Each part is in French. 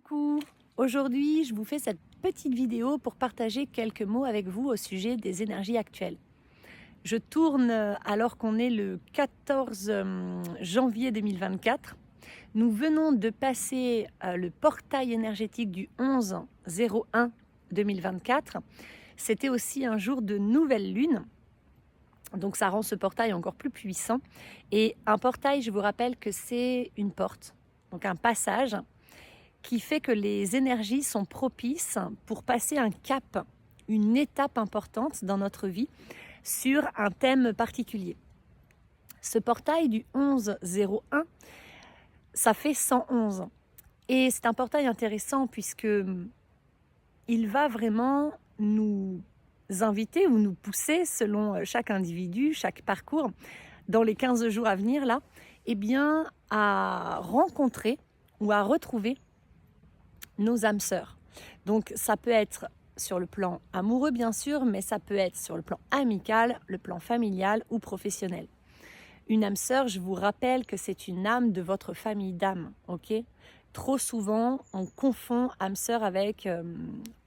Coucou! Aujourd'hui, je vous fais cette petite vidéo pour partager quelques mots avec vous au sujet des énergies actuelles. Je tourne alors qu'on est le 14 janvier 2024. Nous venons de passer le portail énergétique du 11-01 2024. C'était aussi un jour de nouvelle lune. Donc ça rend ce portail encore plus puissant. Et un portail, je vous rappelle que c'est une porte, donc un passage qui fait que les énergies sont propices pour passer un cap, une étape importante dans notre vie sur un thème particulier. Ce portail du 11-01, ça fait 111. Et c'est un portail intéressant puisque il va vraiment nous inviter ou nous pousser, selon chaque individu, chaque parcours, dans les 15 jours à venir, là, eh bien, à rencontrer ou à retrouver nos âmes sœurs. Donc ça peut être sur le plan amoureux bien sûr, mais ça peut être sur le plan amical, le plan familial ou professionnel. Une âme sœur, je vous rappelle que c'est une âme de votre famille d'âmes, ok ? Trop souvent, on confond âme sœur avec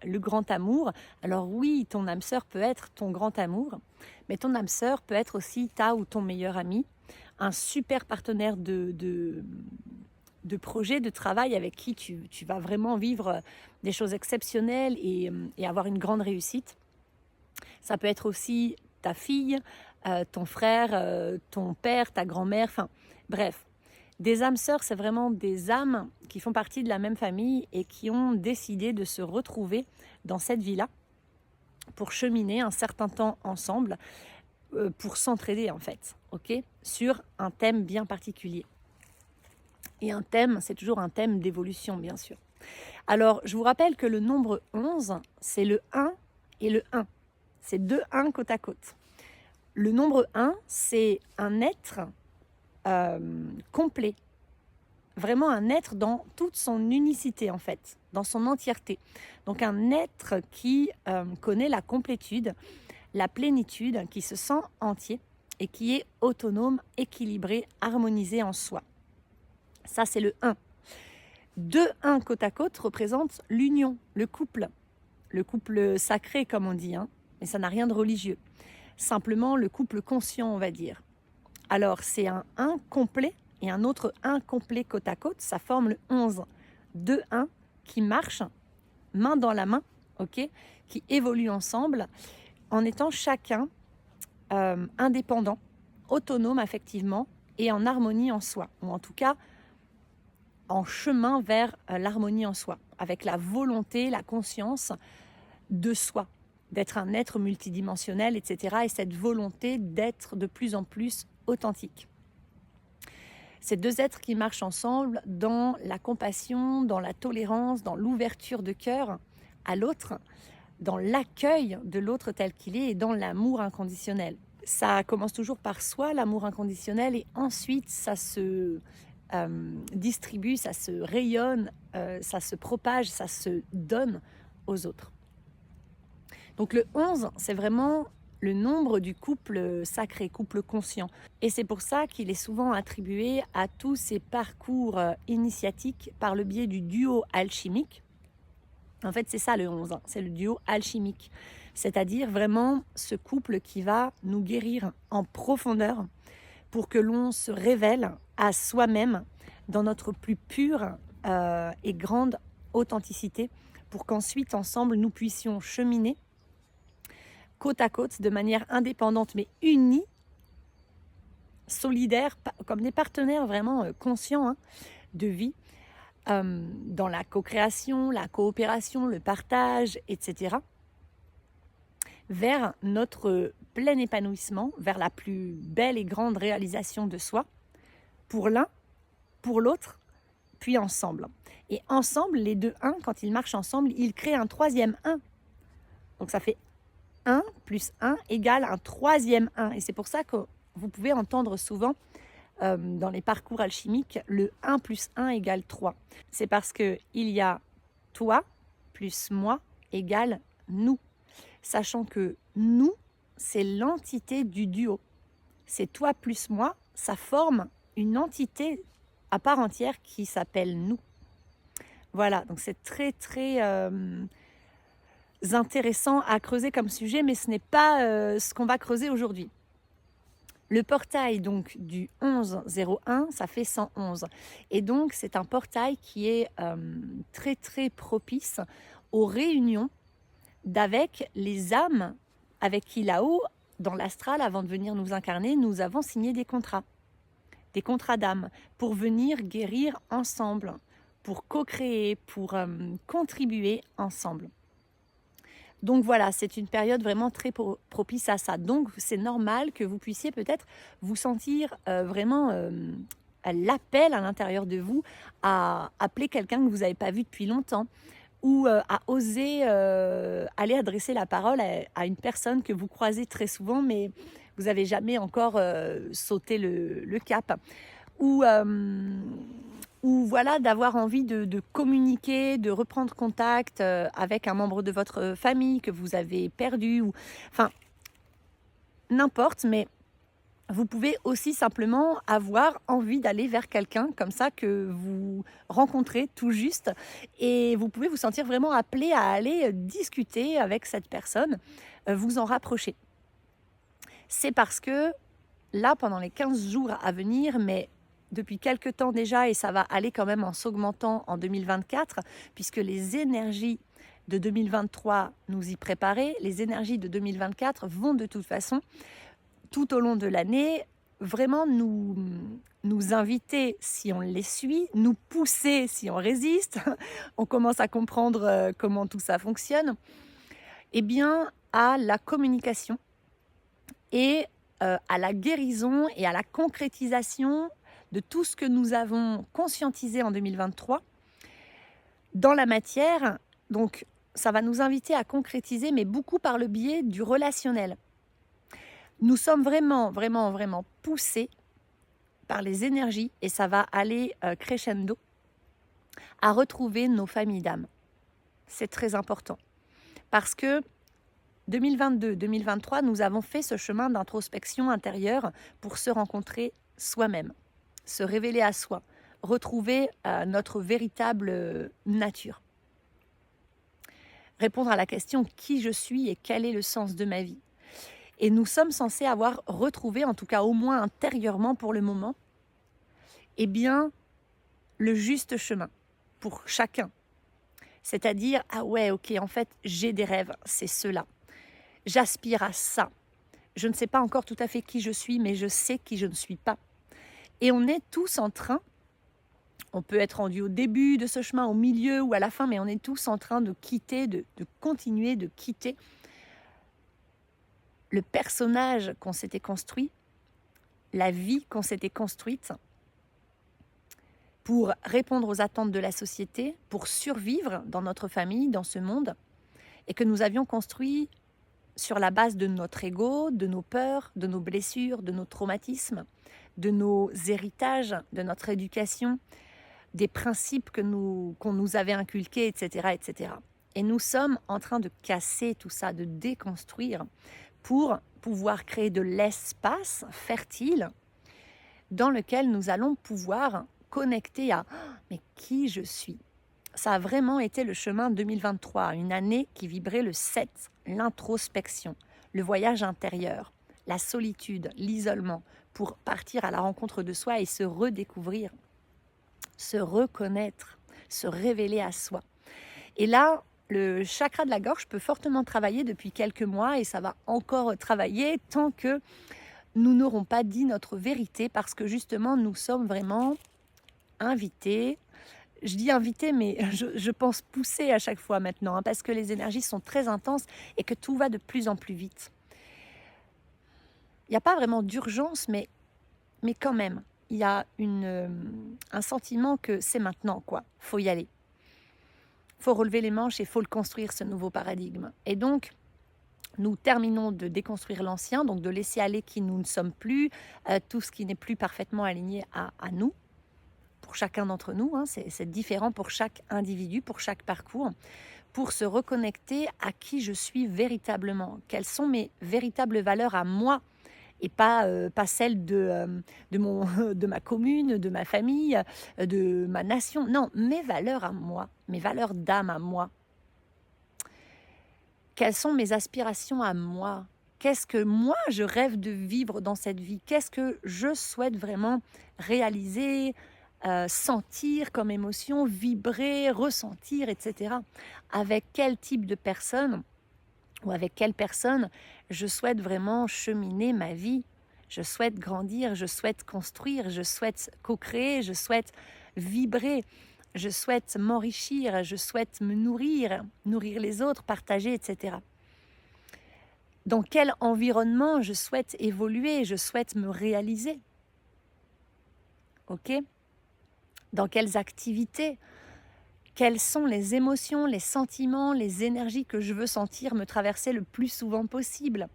le grand amour. Alors oui, ton âme sœur peut être ton grand amour, mais ton âme sœur peut être aussi ta ou ton meilleur ami, un super partenaire de projet, de travail avec qui tu vas vraiment vivre des choses exceptionnelles et avoir une grande réussite. Ça peut être aussi ta fille, ton frère, ton père, ta grand-mère, enfin bref. Des âmes sœurs, c'est vraiment des âmes qui font partie de la même famille et qui ont décidé de se retrouver dans cette vie-là pour cheminer un certain temps ensemble, pour s'entraider en fait, ok, sur un thème bien particulier. Et un thème, c'est toujours un thème d'évolution, bien sûr. Alors, je vous rappelle que le nombre 11, c'est le 1 et le 1. C'est deux 1 côte à côte. Le nombre 1, c'est un être complet. Vraiment un être dans toute son unicité, en fait, dans son entièreté. Donc un être qui connaît la complétude, la plénitude, qui se sent entier et qui est autonome, équilibré, harmonisé en soi. Ça, c'est le 1. Deux 1 côte à côte représentent l'union, le couple sacré, comme on dit, hein, mais ça n'a rien de religieux. Simplement le couple conscient, on va dire. Alors, c'est un 1 complet et un autre 1 complet côte à côte, ça forme le 11. Deux 1 qui marchent main dans la main, ok, qui évoluent ensemble en étant chacun indépendant, autonome affectivement et en harmonie en soi, ou en tout cas en chemin vers l'harmonie en soi, avec la volonté, la conscience de soi, d'être un être multidimensionnel, etc. Et cette volonté d'être de plus en plus authentique. Ces deux êtres qui marchent ensemble dans la compassion, dans la tolérance, dans l'ouverture de cœur à l'autre, dans l'accueil de l'autre tel qu'il est et dans l'amour inconditionnel. Ça commence toujours par soi, l'amour inconditionnel, et ensuite ça se distribue, ça se rayonne, ça se propage, ça se donne aux autres. Donc le 11, c'est vraiment le nombre du couple sacré, couple conscient. Et c'est pour ça qu'il est souvent attribué à tous ces parcours initiatiques par le biais du duo alchimique. En fait, c'est ça le 11, hein, c'est le duo alchimique. C'est-à-dire vraiment ce couple qui va nous guérir en profondeur pour que l'on se révèle à soi-même dans notre plus pure et grande authenticité, pour qu'ensuite, ensemble, nous puissions cheminer côte à côte, de manière indépendante, mais unie, solidaire, comme des partenaires vraiment conscients, hein, de vie, dans la co-création, la coopération, le partage, etc., vers notre plein épanouissement, vers la plus belle et grande réalisation de soi, pour l'un, pour l'autre, puis ensemble. Et ensemble, les deux 1, quand ils marchent ensemble, ils créent un troisième 1. Donc ça fait 1 plus 1 égale un troisième 1. Et c'est pour ça que vous pouvez entendre souvent dans les parcours alchimiques, le 1 plus 1 égale 3. C'est parce qu'il y a toi plus moi égale nous. Sachant que nous, c'est l'entité du duo. C'est toi plus moi, ça forme une entité à part entière qui s'appelle nous. Voilà, donc c'est très très intéressant à creuser comme sujet, mais ce n'est pas ce qu'on va creuser aujourd'hui. Le portail donc du 1101, ça fait 111. Et donc c'est un portail qui est très très propice aux réunions d'avec les âmes avec qui là-haut, dans l'astral, avant de venir nous incarner, nous avons signé des contrats d'âme pour venir guérir ensemble, pour co-créer, pour contribuer ensemble. Donc voilà, c'est une période vraiment très propice à ça. Donc c'est normal que vous puissiez peut-être vous sentir vraiment l'appel à l'intérieur de vous à appeler quelqu'un que vous n'avez pas vu depuis longtemps ou à oser aller adresser la parole à une personne que vous croisez très souvent mais vous n'avez jamais encore sauté le cap. Ou voilà, d'avoir envie de communiquer, de reprendre contact avec un membre de votre famille que vous avez perdu, ou enfin n'importe, mais vous pouvez aussi simplement avoir envie d'aller vers quelqu'un comme ça que vous rencontrez tout juste et vous pouvez vous sentir vraiment appelé à aller discuter avec cette personne, vous en rapprocher. C'est parce que là, pendant les 15 jours à venir, mais depuis quelques temps déjà, et ça va aller quand même en s'augmentant en 2024, puisque les énergies de 2023 nous y préparaient, les énergies de 2024 vont de toute façon, tout au long de l'année, vraiment nous inviter si on les suit, nous pousser si on résiste, on commence à comprendre comment tout ça fonctionne, et bien à la communication et à la guérison et à la concrétisation de tout ce que nous avons conscientisé en 2023 dans la matière. Donc ça va nous inviter à concrétiser, mais beaucoup par le biais du relationnel. Nous sommes vraiment poussés par les énergies, et ça va aller crescendo, à retrouver nos familles d'âme. C'est très important parce que 2022-2023, nous avons fait ce chemin d'introspection intérieure pour se rencontrer soi-même, se révéler à soi, retrouver notre véritable nature. Répondre à la question qui je suis et quel est le sens de ma vie. Et nous sommes censés avoir retrouvé, en tout cas au moins intérieurement pour le moment, eh bien, le juste chemin pour chacun. C'est-à-dire, ah ouais, ok, en fait, j'ai des rêves, c'est ceux-là. J'aspire à ça. Je ne sais pas encore tout à fait qui je suis, mais je sais qui je ne suis pas. Et on est tous en train, on peut être rendu au début de ce chemin, au milieu ou à la fin, mais on est tous en train de quitter, de continuer de quitter le personnage qu'on s'était construit, la vie qu'on s'était construite, pour répondre aux attentes de la société, pour survivre dans notre famille, dans ce monde, et que nous avions construit sur la base de notre ego, de nos peurs, de nos blessures, de nos traumatismes, de nos héritages, de notre éducation, des principes qu'on nous avait inculqués, etc., etc. Et nous sommes en train de casser tout ça, de déconstruire pour pouvoir créer de l'espace fertile dans lequel nous allons pouvoir connecter à « mais qui je suis ?» Ça a vraiment été le chemin 2023, une année qui vibrait le 7, l'introspection, le voyage intérieur, la solitude, l'isolement, pour partir à la rencontre de soi et se redécouvrir, se reconnaître, se révéler à soi. Et là, le chakra de la gorge peut fortement travailler depuis quelques mois et ça va encore travailler tant que nous n'aurons pas dit notre vérité, parce que justement, nous sommes vraiment invités. Je dis invité, mais je pense pousser à chaque fois maintenant, parce que les énergies sont très intenses et que tout va de plus en plus vite. Il n'y a pas vraiment d'urgence, mais quand même, il y a un sentiment que c'est maintenant, quoi. Faut y aller. Faut relever les manches et faut le construire, ce nouveau paradigme. Et donc, nous terminons de déconstruire l'ancien, donc de laisser aller qui nous ne sommes plus, tout ce qui n'est plus parfaitement aligné à nous. Pour chacun d'entre nous, hein, c'est différent pour chaque individu, pour chaque parcours, pour se reconnecter à qui je suis véritablement, quelles sont mes véritables valeurs à moi et pas celle de ma commune, de ma famille, de ma nation. Non, mes valeurs à moi, mes valeurs d'âme à moi. Quelles sont mes aspirations à moi? Qu'est-ce que moi je rêve de vivre dans cette vie? Qu'est-ce que je souhaite vraiment réaliser, sentir comme émotion, vibrer, ressentir, etc. Avec quel type de personne ou avec quelle personne je souhaite vraiment cheminer ma vie? Je souhaite grandir, je souhaite construire, je souhaite co-créer, je souhaite vibrer, je souhaite m'enrichir, je souhaite me nourrir, nourrir les autres, partager, etc. Dans quel environnement je souhaite évoluer, je souhaite me réaliser? Ok? Dans quelles activités? Quelles sont les émotions, les sentiments, les énergies que je veux sentir me traverser le plus souvent possible?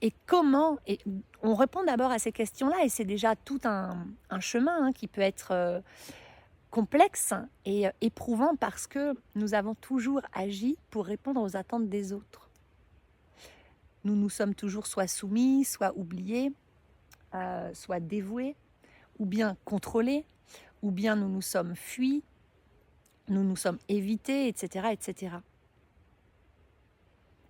Et comment? Et on répond d'abord à ces questions-là, et c'est déjà tout un chemin qui peut être complexe et éprouvant, parce que nous avons toujours agi pour répondre aux attentes des autres. Nous nous sommes toujours soit soumis, soit oubliés, soit dévoués, ou bien contrôlés, ou bien nous nous sommes fuis, nous nous sommes évités, etc., etc.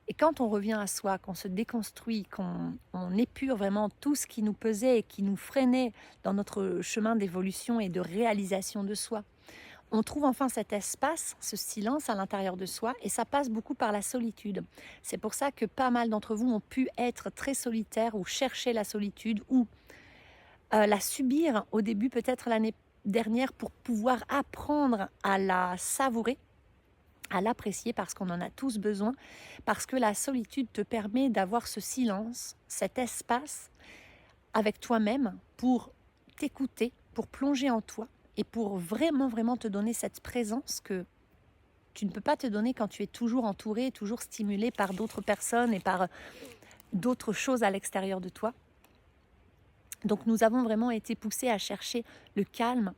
Et quand on revient à soi, qu'on se déconstruit, qu'on épure vraiment tout ce qui nous pesait et qui nous freinait dans notre chemin d'évolution et de réalisation de soi, on trouve enfin cet espace, ce silence à l'intérieur de soi, et ça passe beaucoup par la solitude. C'est pour ça que pas mal d'entre vous ont pu être très solitaires ou chercher la solitude ou la subir au début, peut-être l'année dernière, pour pouvoir apprendre à la savourer, à l'apprécier, parce qu'on en a tous besoin, parce que la solitude te permet d'avoir ce silence, cet espace avec toi-même pour t'écouter, pour plonger en toi et pour vraiment, vraiment te donner cette présence que tu ne peux pas te donner quand tu es toujours entouré, toujours stimulé par d'autres personnes et par d'autres choses à l'extérieur de toi. Donc nous avons vraiment été poussés à chercher le calme,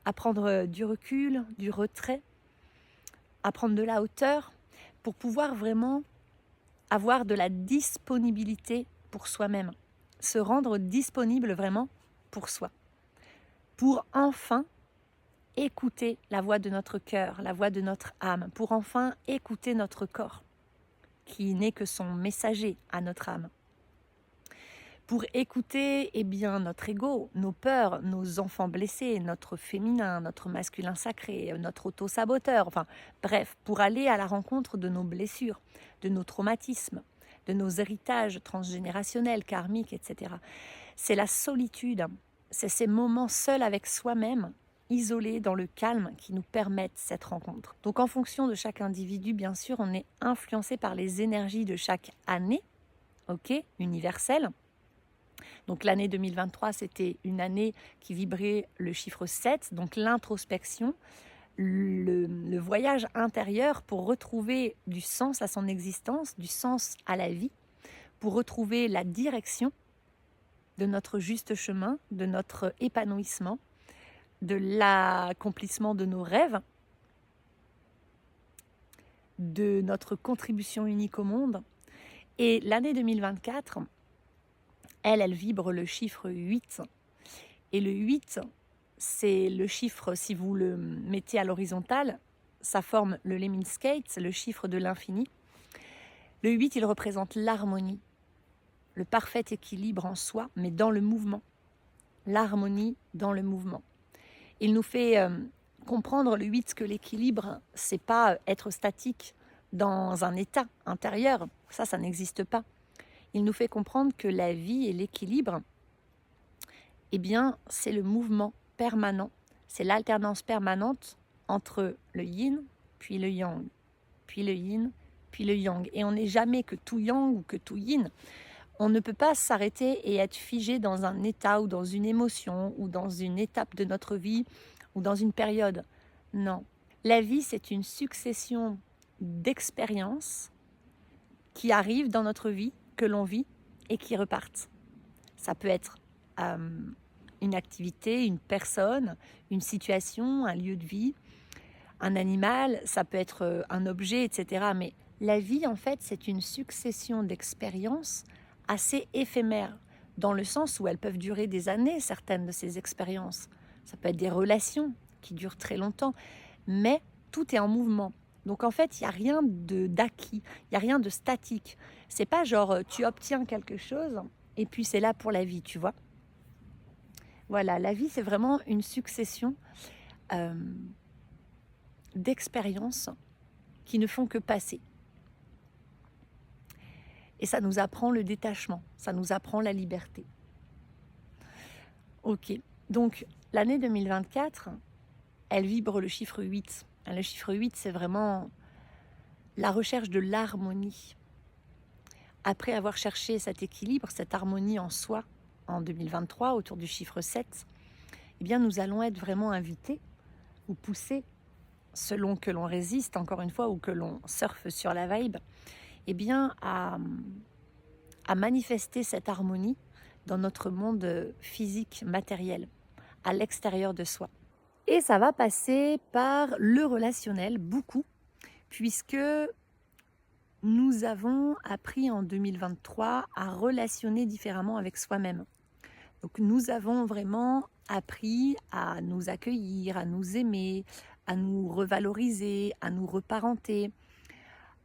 à prendre du recul, du retrait, à prendre de la hauteur, pour pouvoir vraiment avoir de la disponibilité pour soi-même, se rendre disponible vraiment pour soi, pour enfin écouter la voix de notre cœur, la voix de notre âme, pour enfin écouter notre corps, qui n'est que son messager à notre âme. Pour écouter notre ego, nos peurs, nos enfants blessés, notre féminin, notre masculin sacré, notre auto-saboteur, enfin bref, pour aller à la rencontre de nos blessures, de nos traumatismes, de nos héritages transgénérationnels, karmiques, etc. C'est la solitude, c'est ces moments seuls avec soi-même, isolés dans le calme, qui nous permettent cette rencontre. Donc en fonction de chaque individu, bien sûr, on est influencé par les énergies de chaque année, universelle. Donc l'année 2023, c'était une année qui vibrait le chiffre 7, donc l'introspection, le voyage intérieur pour retrouver du sens à son existence, du sens à la vie, pour retrouver la direction de notre juste chemin, de notre épanouissement, de l'accomplissement de nos rêves, de notre contribution unique au monde. Et l'année 2024, elle vibre le chiffre 8. Et le 8, c'est le chiffre, si vous le mettez à l'horizontale, ça forme le Lemminskate, le chiffre de l'infini. Le 8, il représente l'harmonie, le parfait équilibre en soi, mais dans le mouvement. L'harmonie dans le mouvement. Il nous fait comprendre, le 8, que l'équilibre, c'est pas être statique dans un état intérieur. Ça n'existe pas. Il nous fait comprendre que la vie et l'équilibre, c'est le mouvement permanent. C'est l'alternance permanente entre le yin, puis le yang, puis le yin, puis le yang. Et on n'est jamais que tout yang ou que tout yin. On ne peut pas s'arrêter et être figé dans un état ou dans une émotion ou dans une étape de notre vie ou dans une période. Non. La vie, c'est une succession d'expériences qui arrivent dans notre vie, que l'on vit et qui repartent. Ça peut être une activité, une personne, une situation, un lieu de vie, un animal, ça peut être un objet, etc. Mais La vie, en fait, c'est une succession d'expériences assez éphémères, dans le sens où elles peuvent durer des années, certaines de ces expériences. Ça peut être des relations qui durent très longtemps, mais tout est en mouvement. Donc en fait, il n'y a rien d'acquis, il n'y a rien de statique. C'est pas genre tu obtiens quelque chose et puis c'est là pour la vie, tu vois. Voilà, la vie, c'est vraiment une succession euh, d'expériences qui ne font que passer. Et ça nous apprend le détachement, ça nous apprend la liberté. Ok, donc l'année 2024, elle vibre le chiffre 8. Le chiffre 8, c'est vraiment la recherche de l'harmonie. Après avoir cherché cet équilibre, cette harmonie en soi, en 2023, autour du chiffre 7, eh bien nous allons être vraiment invités ou poussés, selon que l'on résiste, encore une fois, ou que l'on surfe sur la vibe, eh bien à manifester cette harmonie dans notre monde physique, matériel, à l'extérieur de soi. Et ça va passer par le relationnel, beaucoup, puisque nous avons appris en 2023 à relationner différemment avec soi-même. Donc nous avons vraiment appris à nous accueillir, à nous aimer, à nous revaloriser, à nous reparenter,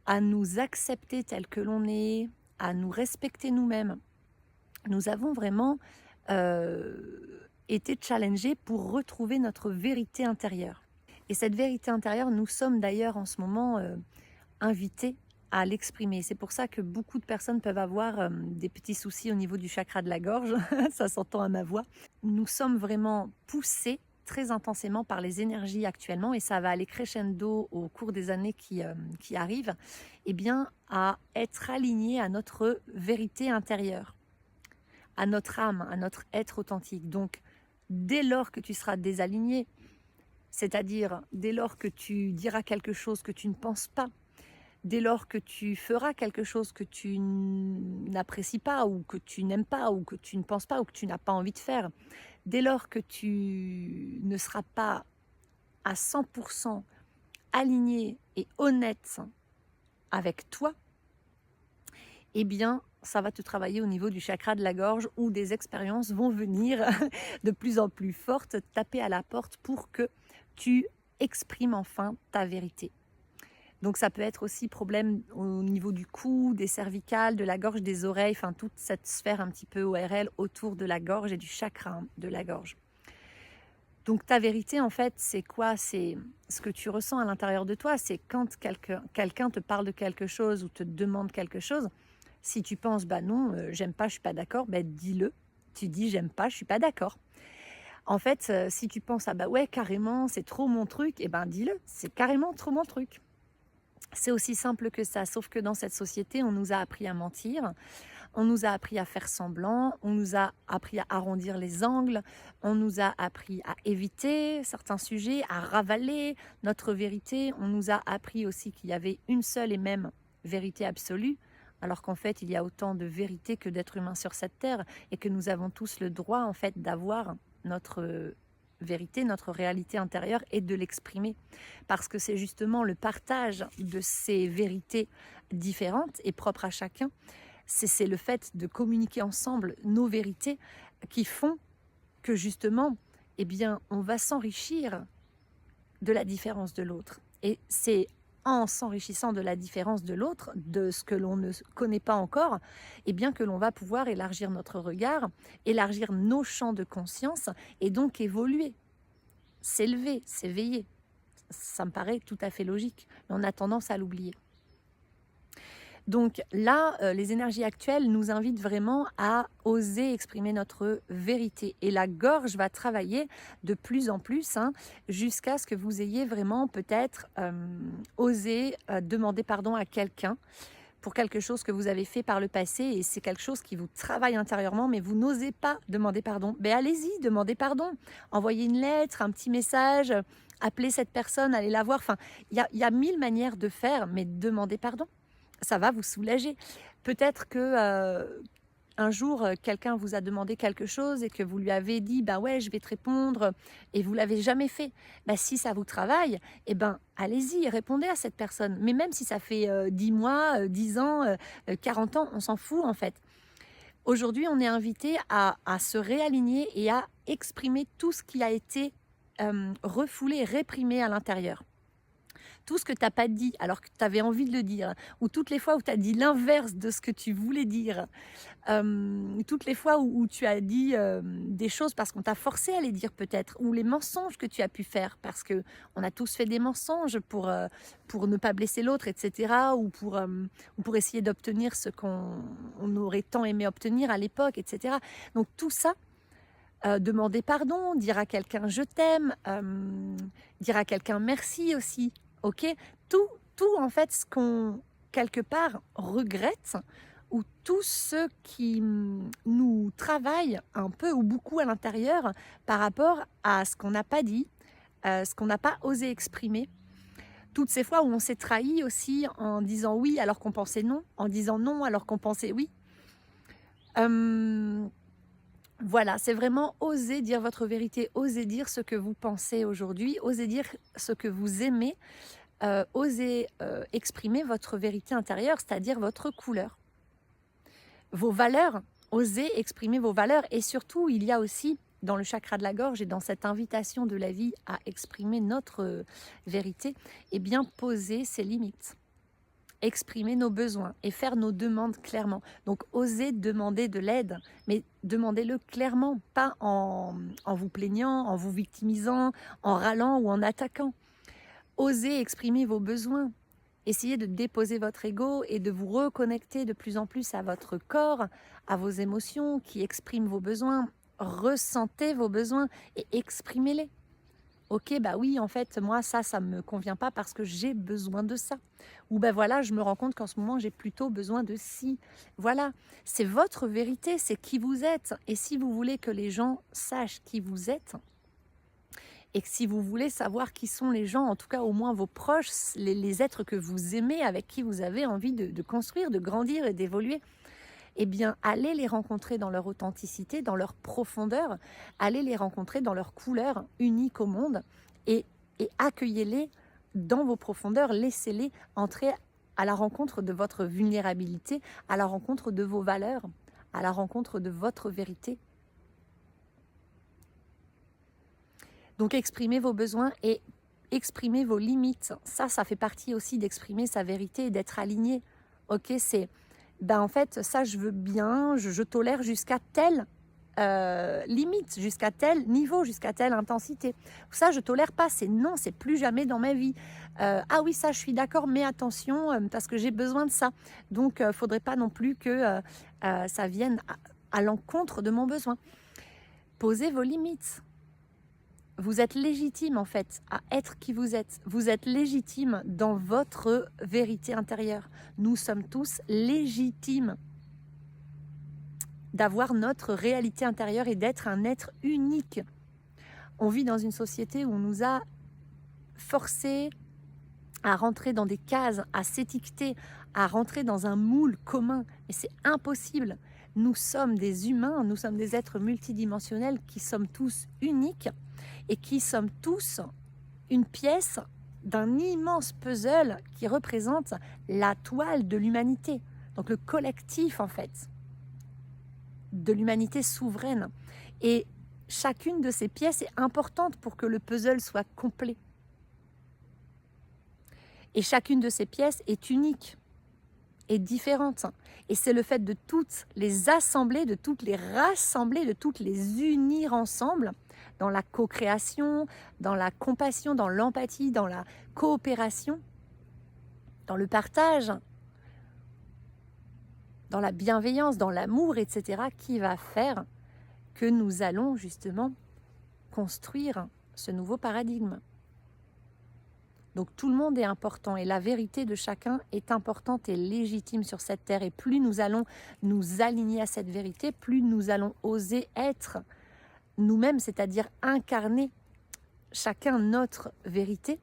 à nous accepter tel que l'on est, à nous respecter nous-mêmes. Nous avons vraiment été challengés pour retrouver notre vérité intérieure. Et cette vérité intérieure, nous sommes d'ailleurs en ce moment invités à l'exprimer. C'est pour ça que beaucoup de personnes peuvent avoir des petits soucis au niveau du chakra de la gorge, ça s'entend à ma voix. Nous sommes vraiment poussés très intensément par les énergies actuellement, et ça va aller crescendo au cours des années qui arrivent, eh bien, à être alignés à notre vérité intérieure, à notre âme, à notre être authentique. Donc, dès lors que tu seras désaligné, c'est-à-dire dès lors que tu diras quelque chose que tu ne penses pas, dès lors que tu feras quelque chose que tu n'apprécies pas, ou que tu n'aimes pas, ou que tu ne penses pas, ou que tu n'as pas envie de faire, dès lors que tu ne seras pas à 100% aligné et honnête avec toi, eh bien, ça va te travailler au niveau du chakra de la gorge, où des expériences vont venir de plus en plus fortes, taper à la porte pour que tu exprimes enfin ta vérité. Donc ça peut être aussi problème au niveau du cou, des cervicales, de la gorge, des oreilles, enfin toute cette sphère un petit peu ORL autour de la gorge et du chakra de la gorge. Donc ta vérité, en fait, c'est quoi? C'est ce que tu ressens à l'intérieur de toi. C'est quand quelqu'un te parle de quelque chose ou te demande quelque chose. Si tu penses, bah non, j'aime pas, je suis pas d'accord, bah dis-le. Tu dis, j'aime pas, je suis pas d'accord. En fait, si tu penses, ah bah ouais, carrément, c'est trop mon truc, et ben dis-le, c'est carrément trop mon truc. C'est aussi simple que ça, sauf que dans cette société, on nous a appris à mentir, on nous a appris à faire semblant, on nous a appris à arrondir les angles, on nous a appris à éviter certains sujets, à ravaler notre vérité. On nous a appris aussi qu'il y avait une seule et même vérité absolue, alors qu'en fait, il y a autant de vérités que d'êtres humains sur cette terre, et que nous avons tous le droit, en fait, d'avoir notre vérité, notre réalité intérieure, et de l'exprimer. Parce que c'est justement le partage de ces vérités différentes et propres à chacun, c'est le fait de communiquer ensemble nos vérités qui font que justement, eh bien, on va s'enrichir de la différence de l'autre. Et c'est en s'enrichissant de la différence de l'autre, de ce que l'on ne connaît pas encore, eh bien que l'on va pouvoir élargir notre regard, élargir nos champs de conscience, et donc évoluer, s'élever, s'éveiller. Ça me paraît tout à fait logique, mais on a tendance à l'oublier. Donc là, les énergies actuelles nous invitent vraiment à oser exprimer notre vérité. Et la gorge va travailler de plus en plus, jusqu'à ce que vous ayez vraiment peut-être osé demander pardon à quelqu'un pour quelque chose que vous avez fait par le passé, et c'est quelque chose qui vous travaille intérieurement, mais vous n'osez pas demander pardon. Ben allez-y, demandez pardon. Envoyez une lettre, un petit message, appelez cette personne, allez la voir. Enfin, il y a 1000 manières de faire, mais demandez pardon. Ça va vous soulager. Peut-être que un jour, quelqu'un vous a demandé quelque chose et que vous lui avez dit: «Bah ouais, je vais te répondre» et vous l'avez jamais fait. Bah, si ça vous travaille, eh ben, allez-y, répondez à cette personne. Mais même si ça fait, 10 mois, 10 ans, 40 ans, on s'en fout en fait. Aujourd'hui, on est invité à se réaligner et à exprimer tout ce qui a été, refoulé, réprimé à l'intérieur. Tout ce que tu as pas dit alors que tu avais envie de le dire, ou toutes les fois où tu as dit l'inverse de ce que tu voulais dire, toutes les fois où tu as dit, des choses parce qu'on t'a forcé à les dire peut-être, ou les mensonges que tu as pu faire parce qu'on a tous fait des mensonges pour ne pas blesser l'autre et cetera, ou pour essayer d'obtenir ce qu'on aurait tant aimé obtenir à l'époque et cetera. Donc tout ça, demander pardon, dire à quelqu'un «je t'aime», dire à quelqu'un «merci» aussi, OK? Tout en fait ce qu'on, quelque part, regrette, ou tout ce qui, nous travaille un peu ou beaucoup à l'intérieur par rapport à ce qu'on n'a pas dit, ce qu'on n'a pas osé exprimer. Toutes ces fois où on s'est trahi aussi en disant oui alors qu'on pensait non, en disant non alors qu'on pensait oui. Voilà, c'est vraiment oser dire votre vérité, oser dire ce que vous pensez aujourd'hui, oser dire ce que vous aimez, oser exprimer votre vérité intérieure, c'est-à-dire votre couleur. Vos valeurs, oser exprimer vos valeurs. Et surtout, il y a aussi dans le chakra de la gorge et dans cette invitation de la vie à exprimer notre vérité, eh bien poser ses limites, exprimer nos besoins et faire nos demandes clairement. Donc osez demander de l'aide, mais demandez-le clairement, pas en vous plaignant, en vous victimisant, en râlant ou en attaquant. Osez exprimer vos besoins. Essayez de déposer votre ego et de vous reconnecter de plus en plus à votre corps, à vos émotions qui expriment vos besoins. Ressentez vos besoins et exprimez-les. Ok, bah oui, en fait, moi, ça me convient pas parce que j'ai besoin de ça. Ou ben voilà, je me rends compte qu'en ce moment, j'ai plutôt besoin de ci. Voilà, c'est votre vérité, c'est qui vous êtes. Et si vous voulez que les gens sachent qui vous êtes, et que si vous voulez savoir qui sont les gens, en tout cas au moins vos proches, les êtres que vous aimez, avec qui vous avez envie de construire, de grandir et d'évoluer, eh bien, allez les rencontrer dans leur authenticité, dans leur profondeur, allez les rencontrer dans leur couleur unique au monde et accueillez-les dans vos profondeurs, laissez-les entrer à la rencontre de votre vulnérabilité, à la rencontre de vos valeurs, à la rencontre de votre vérité. Donc exprimez vos besoins et exprimez vos limites. Ça fait partie aussi d'exprimer sa vérité et d'être aligné. Ok, c'est, ben en fait, ça je veux bien, je tolère jusqu'à telle limite, jusqu'à tel niveau, jusqu'à telle intensité. Ça je tolère pas, c'est non, c'est plus jamais dans ma vie. Ah oui, ça je suis d'accord, mais attention, parce que j'ai besoin de ça. Donc faudrait pas non plus que ça vienne à l'encontre de mon besoin. Posez vos limites. Vous êtes légitime en fait à être qui vous êtes. Vous êtes légitime dans votre vérité intérieure. Nous sommes tous légitimes d'avoir notre réalité intérieure et d'être un être unique. On vit dans une société où on nous a forcés à rentrer dans des cases, à s'étiqueter, à rentrer dans un moule commun. Et c'est impossible. Nous sommes des humains, nous sommes des êtres multidimensionnels qui sommes tous uniques et qui sommes tous une pièce d'un immense puzzle qui représente la toile de l'humanité. Donc le collectif en fait, de l'humanité souveraine. Et chacune de ces pièces est importante pour que le puzzle soit complet. Et chacune de ces pièces est unique et différente. Et c'est le fait de toutes les assembler, de toutes les rassembler, de toutes les unir ensemble dans la co-création, dans la compassion, dans l'empathie, dans la coopération, dans le partage, dans la bienveillance, dans l'amour, etc., qui va faire que nous allons justement construire ce nouveau paradigme. Donc tout le monde est important et la vérité de chacun est importante et légitime sur cette terre. Et plus nous allons nous aligner à cette vérité, plus nous allons oser être nous-mêmes, c'est-à-dire incarner chacun notre vérité,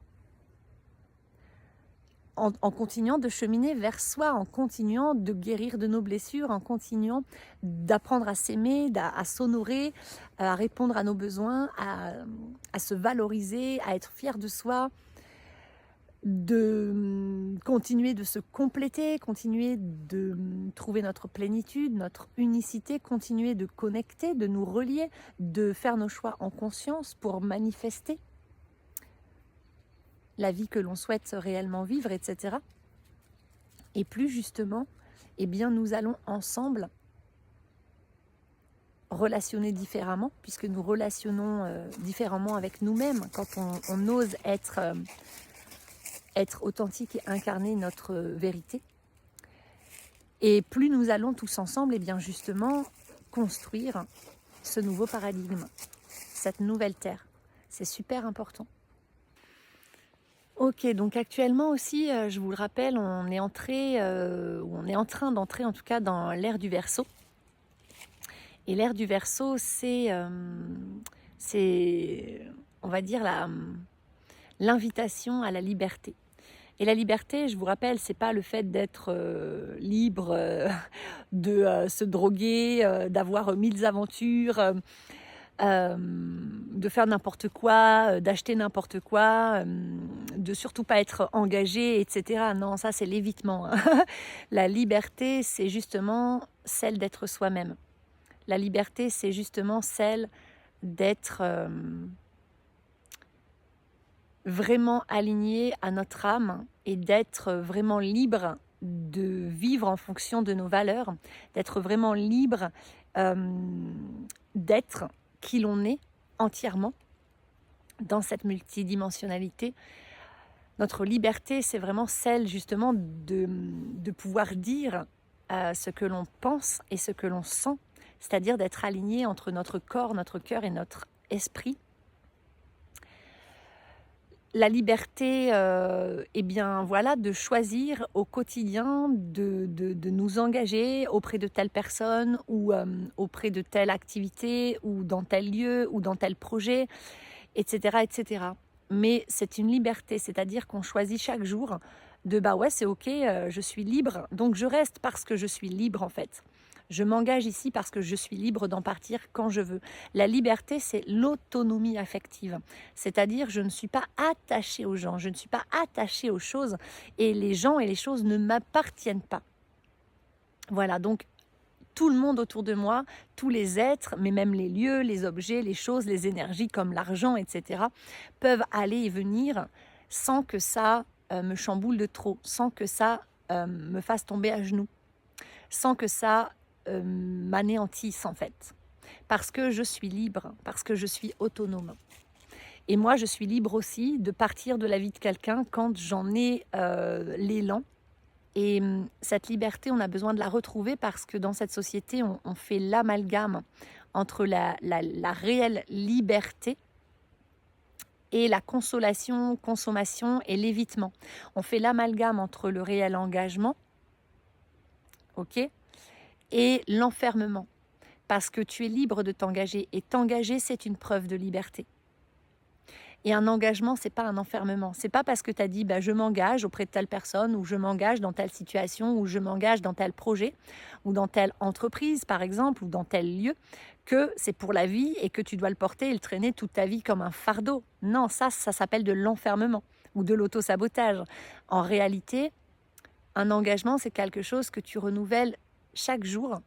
en continuant de cheminer vers soi, en continuant de guérir de nos blessures, en continuant d'apprendre à s'aimer, à s'honorer, à répondre à nos besoins, à se valoriser, à être fier de soi, de continuer de se compléter, continuer de trouver notre plénitude, notre unicité, continuer de connecter, de nous relier, de faire nos choix en conscience pour manifester la vie que l'on souhaite réellement vivre, etc. Et plus justement, eh bien, nous allons ensemble relationner différemment, puisque nous relationnons différemment avec nous-mêmes quand on ose être authentique et incarner notre vérité. Et plus nous allons tous ensemble, eh bien justement, construire ce nouveau paradigme, cette nouvelle terre. C'est super important. Ok, donc actuellement aussi, je vous le rappelle, on est en train d'entrer en tout cas dans l'ère du Verseau. Et l'ère du Verseau, c'est on va dire, l'invitation à la liberté. Et la liberté, je vous rappelle, c'est pas le fait d'être libre, de se droguer, d'avoir 1000 aventures, de faire n'importe quoi, d'acheter n'importe quoi, de surtout pas être engagé, etc. Non, ça c'est l'évitement. Hein. La liberté, c'est justement celle d'être soi-même. La liberté, c'est justement celle d'être vraiment aligné à notre âme et d'être vraiment libre de vivre en fonction de nos valeurs, d'être vraiment libre d'être qui l'on est entièrement dans cette multidimensionnalité. Notre liberté, c'est vraiment celle justement de pouvoir dire ce que l'on pense et ce que l'on sent, c'est-à-dire d'être aligné entre notre corps, notre cœur et notre esprit. La liberté, eh bien voilà, de choisir au quotidien de nous engager auprès de telle personne ou auprès de telle activité ou dans tel lieu ou dans tel projet, etc. etc. Mais c'est une liberté, c'est-à-dire qu'on choisit chaque jour de bah ouais c'est ok, je suis libre, donc je reste parce que je suis libre en fait. Je m'engage ici parce que je suis libre d'en partir quand je veux. La liberté, c'est l'autonomie affective. C'est-à-dire, je ne suis pas attachée aux gens, je ne suis pas attachée aux choses et les gens et les choses ne m'appartiennent pas. Voilà, donc tout le monde autour de moi, tous les êtres, mais même les lieux, les objets, les choses, les énergies comme l'argent, etc., peuvent aller et venir sans que ça me chamboule de trop, sans que ça me fasse tomber à genoux, sans que ça m'anéantisse en fait. Parce que je suis libre, parce que je suis autonome. Et moi, je suis libre aussi de partir de la vie de quelqu'un quand j'en ai l'élan. Et cette liberté, on a besoin de la retrouver parce que dans cette société, on fait l'amalgame entre la réelle liberté et la consolation, consommation et l'évitement. On fait l'amalgame entre le réel engagement, ok, et l'enfermement. Parce que tu es libre de t'engager. Et t'engager, c'est une preuve de liberté. Et un engagement, c'est pas un enfermement. C'est pas parce que tu as dit bah, je m'engage auprès de telle personne ou je m'engage dans telle situation ou je m'engage dans tel projet ou dans telle entreprise par exemple ou dans tel lieu que c'est pour la vie et que tu dois le porter et le traîner toute ta vie comme un fardeau. Non, ça s'appelle de l'enfermement ou de l'auto-sabotage. En réalité, un engagement, c'est quelque chose que tu renouvelles chaque jour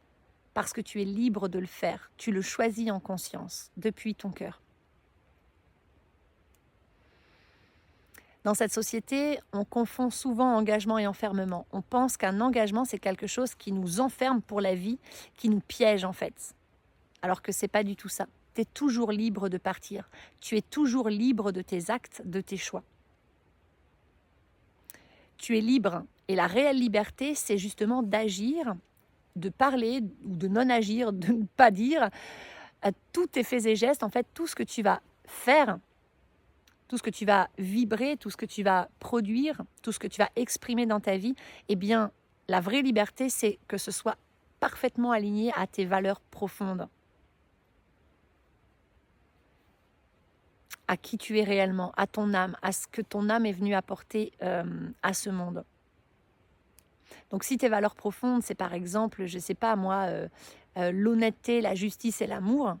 parce que tu es libre de le faire. Tu le choisis en conscience depuis ton cœur. Dans cette société, on confond souvent engagement et enfermement. On pense qu'un engagement, c'est quelque chose qui nous enferme pour la vie, qui nous piège en fait. Alors que c'est pas du tout ça. Tu es toujours libre de partir. Tu es toujours libre de tes actes, de tes choix. Tu es libre. Et la réelle liberté, c'est justement d'agir, de parler ou de non agir, de ne pas dire. Tous tes faits et gestes, en fait, tout ce que tu vas faire, tout ce que tu vas vibrer, tout ce que tu vas produire, tout ce que tu vas exprimer dans ta vie, eh bien, la vraie liberté, c'est que ce soit parfaitement aligné à tes valeurs profondes. à qui tu es réellement, à ton âme, à ce que ton âme est venue apporter à ce monde. Donc si tes valeurs profondes, c'est par exemple, je ne sais pas moi, l'honnêteté, la justice et l'amour,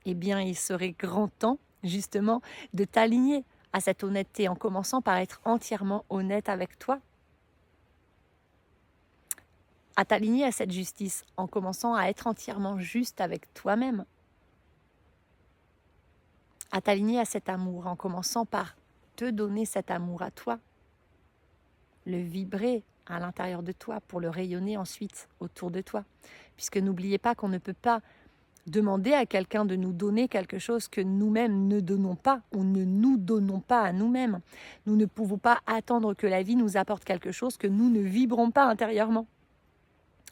eh bien il serait grand temps justement de t'aligner à cette honnêteté en commençant par être entièrement honnête avec toi, à t'aligner à cette justice en commençant à être entièrement juste avec toi-même, à t'aligner à cet amour en commençant par te donner cet amour à toi, le vibrer à l'intérieur de toi pour le rayonner ensuite autour de toi. Puisque n'oubliez pas qu'on ne peut pas demander à quelqu'un de nous donner quelque chose que nous-mêmes ne donnons pas ou ne nous donnons pas à nous-mêmes. Nous ne pouvons pas attendre que la vie nous apporte quelque chose que nous ne vibrons pas intérieurement.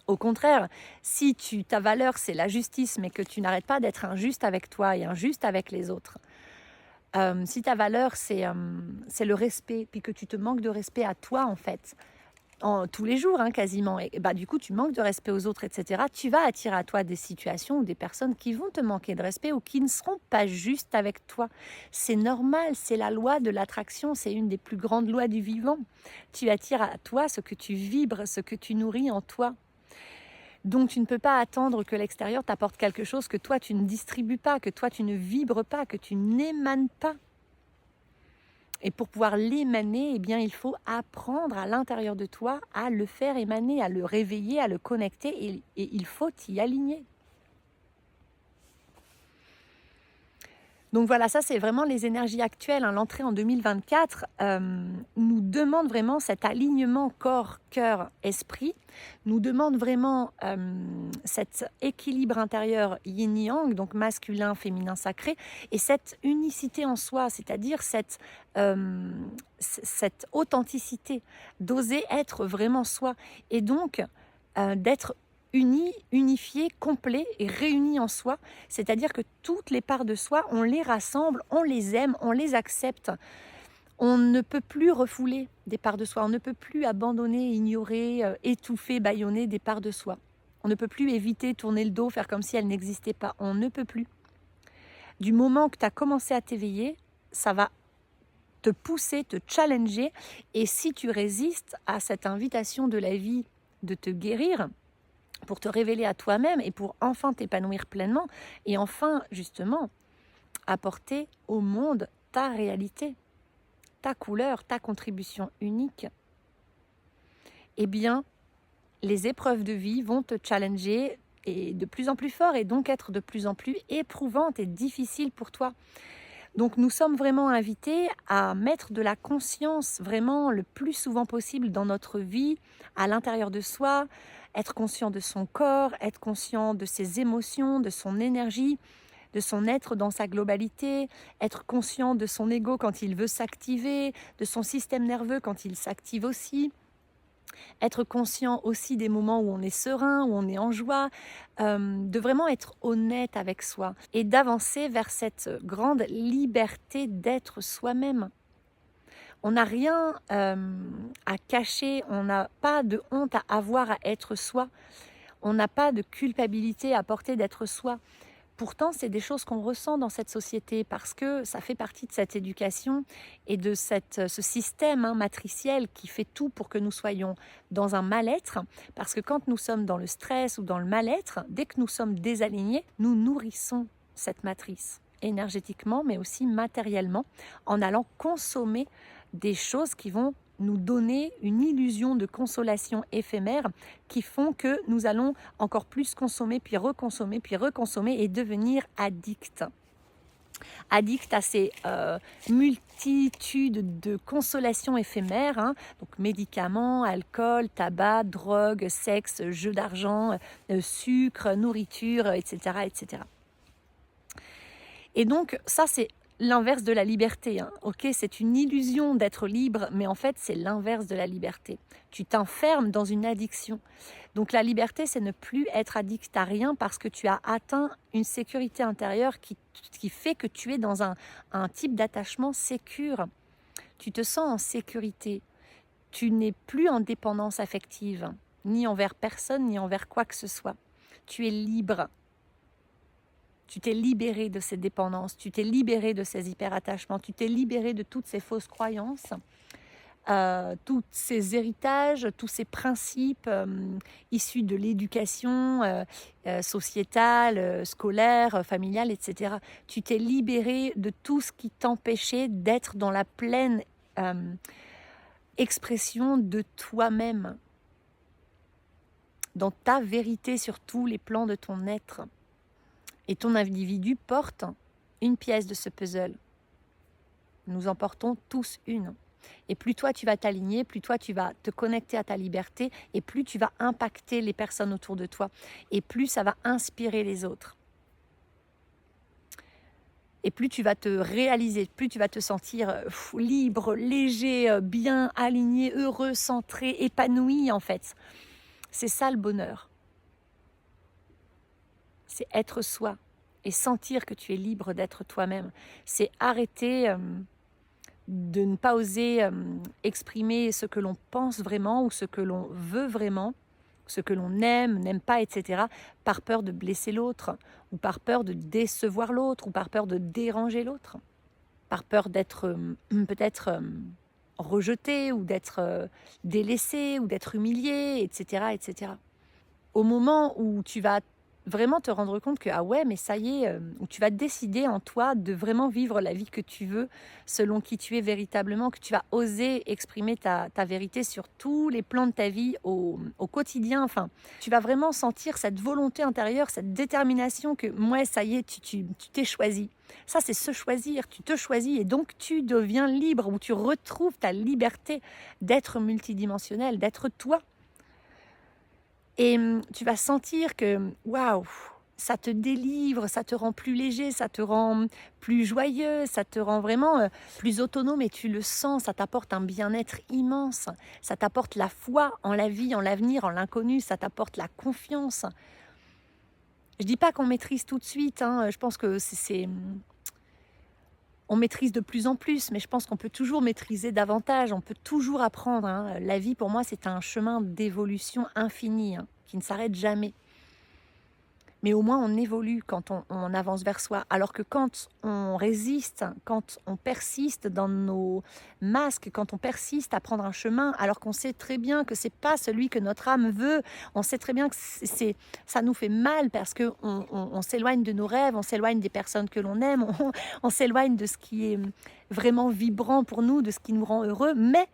Au contraire, si ta valeur c'est la justice, mais que tu n'arrêtes pas d'être injuste avec toi et injuste avec les autres, si ta valeur c'est le respect, puis que tu te manques de respect à toi en fait, tous les jours quasiment, et bah, du coup tu manques de respect aux autres, etc., tu vas attirer à toi des situations ou des personnes qui vont te manquer de respect ou qui ne seront pas justes avec toi. C'est normal, c'est la loi de l'attraction, c'est une des plus grandes lois du vivant. Tu attires à toi ce que tu vibres, ce que tu nourris en toi. Donc tu ne peux pas attendre que l'extérieur t'apporte quelque chose que toi tu ne distribues pas, que toi tu ne vibres pas, que tu n'émanes pas. Et pour pouvoir l'émaner, eh bien, il faut apprendre à l'intérieur de toi à le faire émaner, à le réveiller, à le connecter, et il faut y aligner. Donc voilà, ça c'est vraiment les énergies actuelles. L'entrée en 2024 nous demande vraiment cet alignement corps, cœur, esprit, nous demande vraiment cet équilibre intérieur yin-yang, donc masculin, féminin, sacré, et cette unicité en soi, c'est-à-dire cette authenticité, d'oser être vraiment soi, et donc d'être unifié, complet et réuni en soi, c'est-à-dire que toutes les parts de soi, on les rassemble, on les aime, on les accepte. On ne peut plus refouler des parts de soi, on ne peut plus abandonner, ignorer, étouffer, bâillonner des parts de soi. On ne peut plus éviter, tourner le dos, faire comme si elles n'existaient pas. On ne peut plus. Du moment que tu as commencé à t'éveiller, ça va te pousser, te challenger. Et si tu résistes à cette invitation de la vie de te guérir, pour te révéler à toi-même et pour enfin t'épanouir pleinement et enfin justement apporter au monde ta réalité, ta couleur, ta contribution unique, eh bien les épreuves de vie vont te challenger et de plus en plus fort et donc être de plus en plus éprouvantes et difficiles pour toi. Donc nous sommes vraiment invités à mettre de la conscience vraiment le plus souvent possible dans notre vie, à l'intérieur de soi, être conscient de son corps, être conscient de ses émotions, de son énergie, de son être dans sa globalité, être conscient de son ego quand il veut s'activer, de son système nerveux quand il s'active aussi. Être conscient aussi des moments où on est serein, où on est en joie, de vraiment être honnête avec soi et d'avancer vers cette grande liberté d'être soi-même. On n'a rien à cacher, on n'a pas de honte à avoir à être soi, on n'a pas de culpabilité à porter d'être soi. Pourtant, c'est des choses qu'on ressent dans cette société parce que ça fait partie de cette éducation et de ce système matriciel qui fait tout pour que nous soyons dans un mal-être. Parce que quand nous sommes dans le stress ou dans le mal-être, dès que nous sommes désalignés, nous nourrissons cette matrice énergétiquement, mais aussi matériellement, en allant consommer des choses qui vont nous donner une illusion de consolation éphémère qui font que nous allons encore plus consommer, puis reconsommer et devenir addicts. Addicts à ces multitudes de consolations éphémères, donc médicaments, alcool, tabac, drogue, sexe, jeux d'argent, sucre, nourriture, etc., etc. Et donc ça c'est l'inverse de la liberté, ok, c'est une illusion d'être libre, mais en fait c'est l'inverse de la liberté. Tu t'enfermes dans une addiction. Donc la liberté, c'est ne plus être addict à rien parce que tu as atteint une sécurité intérieure qui fait que tu es dans un type d'attachement sécure. Tu te sens en sécurité. Tu n'es plus en dépendance affective, ni envers personne, ni envers quoi que ce soit. Tu es libre. Tu t'es libéré de ces dépendances, tu t'es libéré de ces hyperattachements, tu t'es libéré de toutes ces fausses croyances, tous ces héritages, tous ces principes issus de l'éducation sociétale, scolaire, familiale, etc. Tu t'es libéré de tout ce qui t'empêchait d'être dans la pleine expression de toi-même, dans ta vérité sur tous les plans de ton être. Et ton individu porte une pièce de ce puzzle. Nous en portons tous une. Et plus toi tu vas t'aligner, plus toi tu vas te connecter à ta liberté, et plus tu vas impacter les personnes autour de toi, et plus ça va inspirer les autres. Et plus tu vas te réaliser, plus tu vas te sentir libre, léger, bien aligné, heureux, centré, épanoui en fait. C'est ça le bonheur. C'est être soi et sentir que tu es libre d'être toi-même. C'est arrêter de ne pas oser exprimer ce que l'on pense vraiment ou ce que l'on veut vraiment, ce que l'on aime, n'aime pas, etc., par peur de blesser l'autre, ou par peur de décevoir l'autre, ou par peur de déranger l'autre, par peur d'être peut-être rejeté, ou d'être délaissé, ou d'être humilié, etc., etc. Au moment où tu vas vraiment te rendre compte que, ah ouais, mais ça y est, où tu vas décider en toi de vraiment vivre la vie que tu veux, selon qui tu es véritablement, que tu vas oser exprimer ta vérité sur tous les plans de ta vie au quotidien. Enfin, tu vas vraiment sentir cette volonté intérieure, cette détermination que, ouais, ça y est, tu t'es choisi. Ça, c'est se choisir, tu te choisis et donc tu deviens libre, où tu retrouves ta liberté d'être multidimensionnel, d'être toi. Et tu vas sentir que, waouh, ça te délivre, ça te rend plus léger, ça te rend plus joyeux, ça te rend vraiment plus autonome et tu le sens, ça t'apporte un bien-être immense, ça t'apporte la foi en la vie, en l'avenir, en l'inconnu, ça t'apporte la confiance. Je dis pas qu'on maîtrise tout de suite, hein, je pense que on maîtrise de plus en plus, mais je pense qu'on peut toujours maîtriser davantage, on peut toujours apprendre. Hein. La vie, pour moi, c'est un chemin d'évolution infinie, hein, qui ne s'arrête jamais. Mais au moins, on évolue quand on avance vers soi. Alors que quand on résiste, quand on persiste dans nos masques, quand on persiste à prendre un chemin, alors qu'on sait très bien que c'est pas celui que notre âme veut, on sait très bien que ça nous fait mal parce qu'on s'éloigne de nos rêves, on s'éloigne des personnes que l'on aime, on s'éloigne de ce qui est vraiment vibrant pour nous, de ce qui nous rend heureux, mais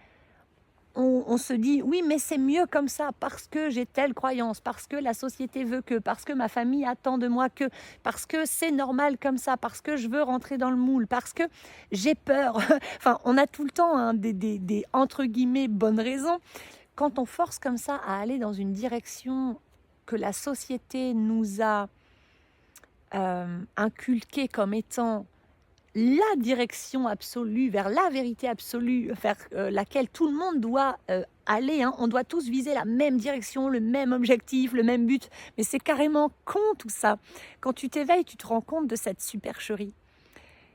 on se dit, oui, mais c'est mieux comme ça, parce que j'ai telle croyance, parce que la société veut que, parce que ma famille attend de moi que, parce que c'est normal comme ça, parce que je veux rentrer dans le moule, parce que j'ai peur. Enfin, on a tout le temps hein, des entre guillemets bonnes raisons. Quand on force comme ça à aller dans une direction que la société nous a inculquée comme étant la direction absolue, vers la vérité absolue, vers laquelle tout le monde doit aller. Hein. On doit tous viser la même direction, le même objectif, le même but. Mais c'est carrément con tout ça. Quand tu t'éveilles, tu te rends compte de cette supercherie.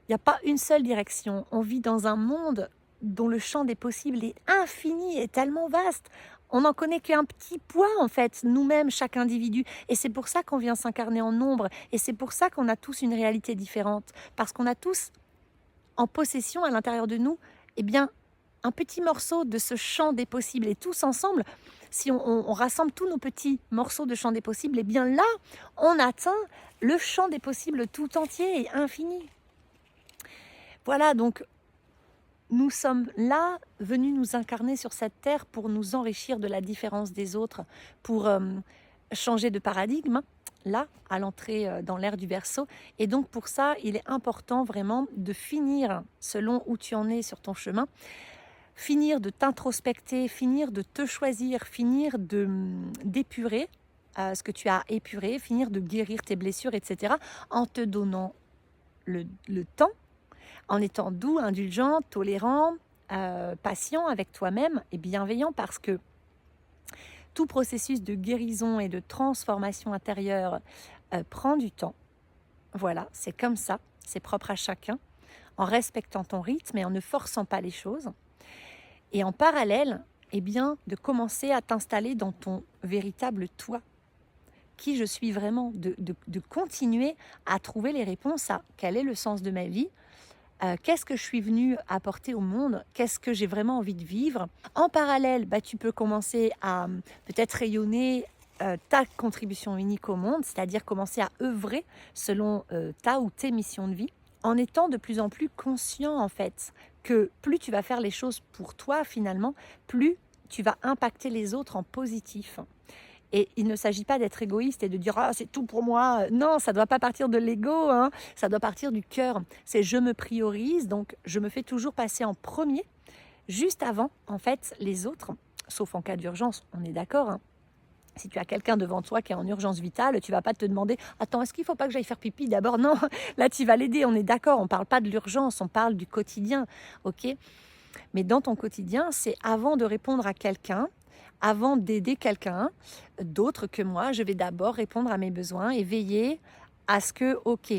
Il n'y a pas une seule direction. On vit dans un monde dont le champ des possibles est infini et tellement vaste. On n'en connaît qu'un petit poids, en fait, nous-mêmes, chaque individu. Et c'est pour ça qu'on vient s'incarner en nombre. Et c'est pour ça qu'on a tous une réalité différente. Parce qu'on a tous en possession, à l'intérieur de nous, eh bien, un petit morceau de ce champ des possibles. Et tous ensemble, si on rassemble tous nos petits morceaux de champ des possibles, eh bien là, on atteint le champ des possibles tout entier et infini. Voilà, donc nous sommes là, venus nous incarner sur cette terre pour nous enrichir de la différence des autres, pour changer de paradigme, là, à l'entrée dans l'ère du Verseau. Et donc pour ça, il est important vraiment de finir, selon où tu en es sur ton chemin, finir de t'introspecter, finir de te choisir, finir d'épurer ce que tu as épuré, finir de guérir tes blessures, etc., en te donnant le temps, en étant doux, indulgent, tolérant, patient avec toi-même et bienveillant, parce que tout processus de guérison et de transformation intérieure prend du temps. Voilà, c'est comme ça, c'est propre à chacun, en respectant ton rythme et en ne forçant pas les choses. Et en parallèle, eh bien, de commencer à t'installer dans ton véritable toi. qui je suis vraiment, de continuer à trouver les réponses à quel est le sens de ma vie, qu'est-ce que je suis venue apporter au monde, qu'est-ce que j'ai vraiment envie de vivre. En parallèle, tu peux commencer à peut-être rayonner ta contribution unique au monde, c'est-à-dire commencer à œuvrer selon ta ou tes missions de vie, en étant de plus en plus conscient en fait que plus tu vas faire les choses pour toi finalement, plus tu vas impacter les autres en positif. Et il ne s'agit pas d'être égoïste et de dire ah, c'est tout pour moi. Non, ça ne doit pas partir de l'ego, hein. Ça doit partir du cœur. C'est je me priorise, donc je me fais toujours passer en premier, juste avant en fait les autres, sauf en cas d'urgence, on est d'accord, hein. Si tu as quelqu'un devant toi qui est en urgence vitale, tu vas pas te demander « Attends, est-ce qu'il ne faut pas que j'aille faire pipi d'abord ?» Non, là tu vas l'aider, on est d'accord, on ne parle pas de l'urgence, on parle du quotidien, ok? Mais dans ton quotidien, c'est avant de répondre à quelqu'un, avant d'aider quelqu'un d'autre que moi, je vais d'abord répondre à mes besoins et veiller à ce que, ok,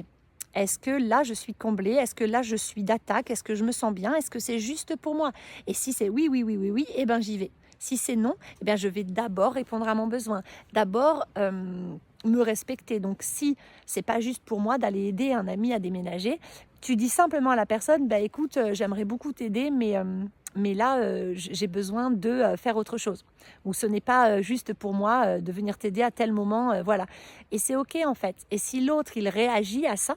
est-ce que là je suis comblée, est-ce que là je suis d'attaque, est-ce que je me sens bien, est-ce que c'est juste pour moi? Et si c'est oui, oui, oui, oui, oui, eh ben j'y vais. Si c'est non, eh bien je vais d'abord répondre à mon besoin, d'abord me respecter. Donc si c'est pas juste pour moi d'aller aider un ami à déménager, tu dis simplement à la personne, écoute, j'aimerais beaucoup t'aider, mais là, j'ai besoin de faire autre chose. Ou ce n'est pas juste pour moi de venir t'aider à tel moment, voilà. Et c'est ok en fait. Et si l'autre, il réagit à ça,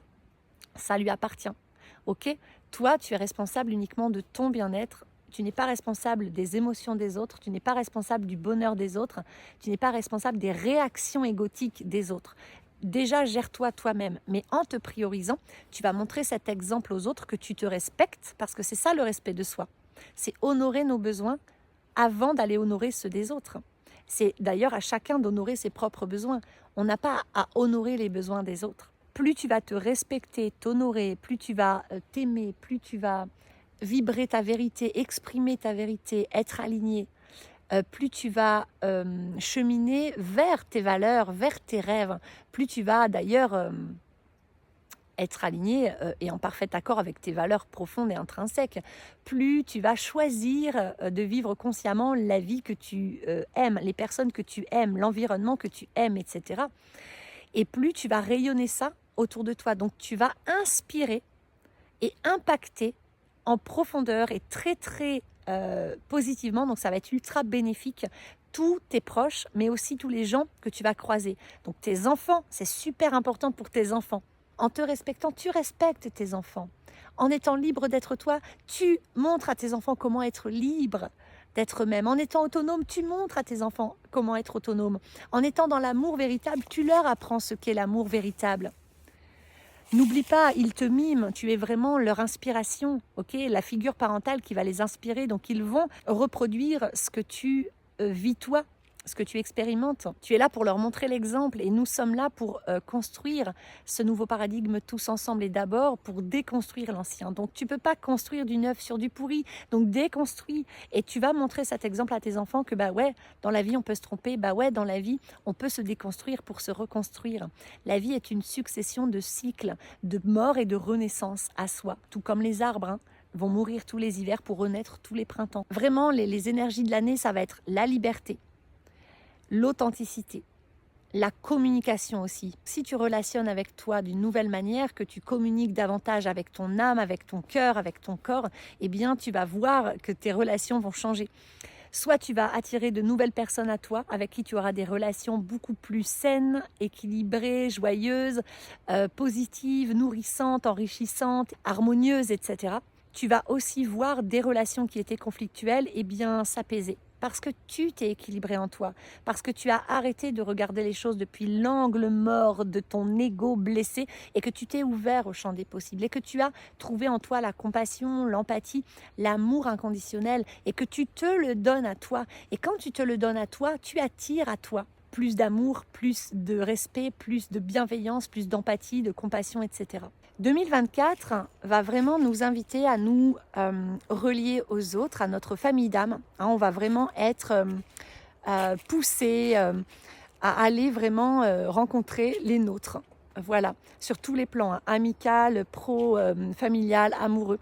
ça lui appartient. Ok? Toi, tu es responsable uniquement de ton bien-être. Tu n'es pas responsable des émotions des autres, tu n'es pas responsable du bonheur des autres, tu n'es pas responsable des réactions égotiques des autres. Déjà, gère-toi toi-même, mais en te priorisant, tu vas montrer cet exemple aux autres que tu te respectes, parce que c'est ça le respect de soi. C'est honorer nos besoins avant d'aller honorer ceux des autres. C'est d'ailleurs à chacun d'honorer ses propres besoins. On n'a pas à honorer les besoins des autres. Plus tu vas te respecter, t'honorer, plus tu vas t'aimer, plus tu vas vibrer ta vérité, exprimer ta vérité, être aligné, plus tu vas cheminer vers tes valeurs, vers tes rêves, plus tu vas d'ailleurs être aligné et en parfait accord avec tes valeurs profondes et intrinsèques, plus tu vas choisir de vivre consciemment la vie que tu aimes, les personnes que tu aimes, l'environnement que tu aimes, etc. Et plus tu vas rayonner ça autour de toi. Donc tu vas inspirer et impacter en profondeur et très très positivement, donc ça va être ultra bénéfique, tous tes proches, mais aussi tous les gens que tu vas croiser. Donc tes enfants, c'est super important pour tes enfants. En te respectant, tu respectes tes enfants. En étant libre d'être toi, tu montres à tes enfants comment être libre d'être eux-mêmes. En étant autonome, tu montres à tes enfants comment être autonome. En étant dans l'amour véritable, tu leur apprends ce qu'est l'amour véritable. N'oublie pas, ils te miment, tu es vraiment leur inspiration, ok? La figure parentale qui va les inspirer, donc ils vont reproduire ce que tu vis toi, ce que tu expérimentes. Tu es là pour leur montrer l'exemple et nous sommes là pour construire ce nouveau paradigme tous ensemble et d'abord pour déconstruire l'ancien. Donc tu ne peux pas construire du neuf sur du pourri, donc déconstruis et tu vas montrer cet exemple à tes enfants que ouais, dans la vie on peut se tromper, ouais, dans la vie on peut se déconstruire pour se reconstruire. La vie est une succession de cycles, de mort et de renaissance à soi, tout comme les arbres, hein, vont mourir tous les hivers pour renaître tous les printemps. Vraiment, les énergies de l'année, ça va être la liberté, l'authenticité, la communication aussi. Si tu relationnes avec toi d'une nouvelle manière, que tu communiques davantage avec ton âme, avec ton cœur, avec ton corps, eh bien tu vas voir que tes relations vont changer. Soit tu vas attirer de nouvelles personnes à toi, avec qui tu auras des relations beaucoup plus saines, équilibrées, joyeuses, positives, nourrissantes, enrichissantes, harmonieuses, etc. Tu vas aussi voir des relations qui étaient conflictuelles, eh bien s'apaiser. Parce que tu t'es équilibré en toi, parce que tu as arrêté de regarder les choses depuis l'angle mort de ton ego blessé et que tu t'es ouvert au champ des possibles et que tu as trouvé en toi la compassion, l'empathie, l'amour inconditionnel et que tu te le donnes à toi. Et quand tu te le donnes à toi, tu attires à toi plus d'amour, plus de respect, plus de bienveillance, plus d'empathie, de compassion, etc. 2024 va vraiment nous inviter à nous relier aux autres, à notre famille d'âme. Hein, on va vraiment être poussés à aller vraiment rencontrer les nôtres. Voilà, sur tous les plans, hein, amical, pro, familial, amoureux.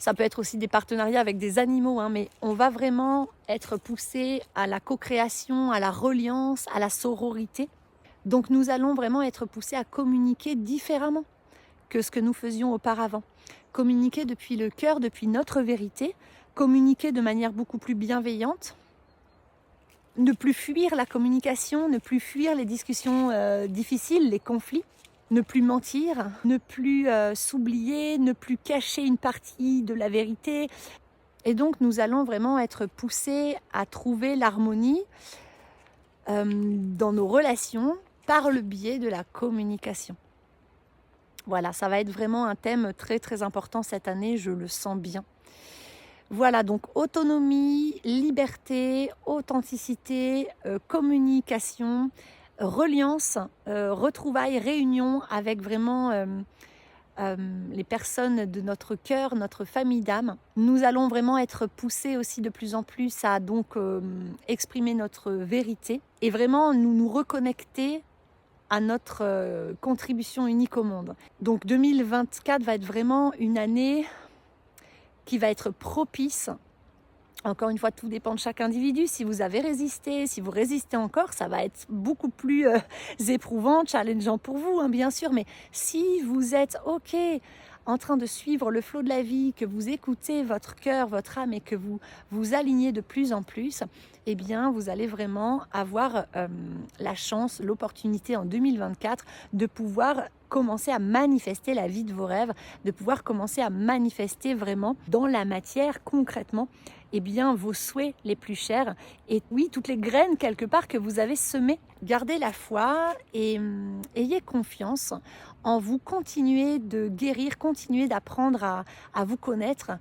Ça peut être aussi des partenariats avec des animaux, hein, mais on va vraiment être poussé à la co-création, à la reliance, à la sororité. Donc nous allons vraiment être poussés à communiquer différemment que ce que nous faisions auparavant. Communiquer depuis le cœur, depuis notre vérité, communiquer de manière beaucoup plus bienveillante, ne plus fuir la communication, ne plus fuir les discussions difficiles, les conflits, ne plus mentir, ne plus s'oublier, ne plus cacher une partie de la vérité. Et donc nous allons vraiment être poussés à trouver l'harmonie dans nos relations par le biais de la communication. Voilà, ça va être vraiment un thème très très important cette année, je le sens bien. Voilà, donc autonomie, liberté, authenticité, communication, reliance, retrouvailles, réunion avec vraiment les personnes de notre cœur, notre famille d'âme. Nous allons vraiment être poussés aussi de plus en plus à donc exprimer notre vérité et vraiment nous reconnecter à notre contribution unique au monde. Donc 2024 va être vraiment une année qui va être propice. Encore une fois, tout dépend de chaque individu. Si vous avez résisté, si vous résistez encore, ça va être beaucoup plus éprouvant, challengeant pour vous, hein, bien sûr. Mais si vous êtes OK en train de suivre le flot de la vie, que vous écoutez votre cœur, votre âme et que vous vous alignez de plus en plus, eh bien, vous allez vraiment avoir la chance, l'opportunité en 2024 de pouvoir commencer à manifester la vie de vos rêves, de pouvoir commencer à manifester vraiment dans la matière, concrètement, eh bien, vos souhaits les plus chers. Et oui, toutes les graines quelque part que vous avez semées. Gardez la foi et ayez confiance en vous. Continuez de guérir, continuez d'apprendre à vous connaître,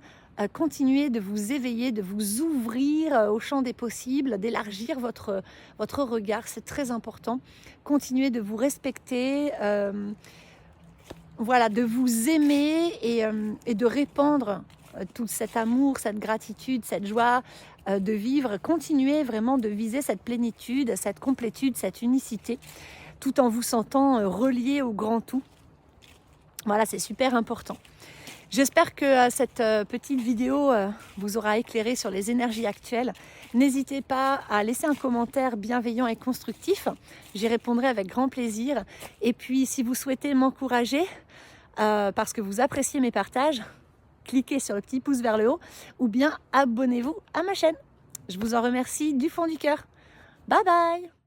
continuez de vous éveiller, de vous ouvrir au champ des possibles, d'élargir votre regard, c'est très important. Continuez de vous respecter, voilà, de vous aimer et de répandre tout cet amour, cette gratitude, cette joie de vivre. Continuez vraiment de viser cette plénitude, cette complétude, cette unicité, tout en vous sentant relié au grand tout. Voilà, c'est super important. J'espère que cette petite vidéo vous aura éclairé sur les énergies actuelles. N'hésitez pas à laisser un commentaire bienveillant et constructif. J'y répondrai avec grand plaisir. Et puis, si vous souhaitez m'encourager, parce que vous appréciez mes partages, cliquez sur le petit pouce vers le haut ou bien abonnez-vous à ma chaîne. Je vous en remercie du fond du cœur. Bye bye!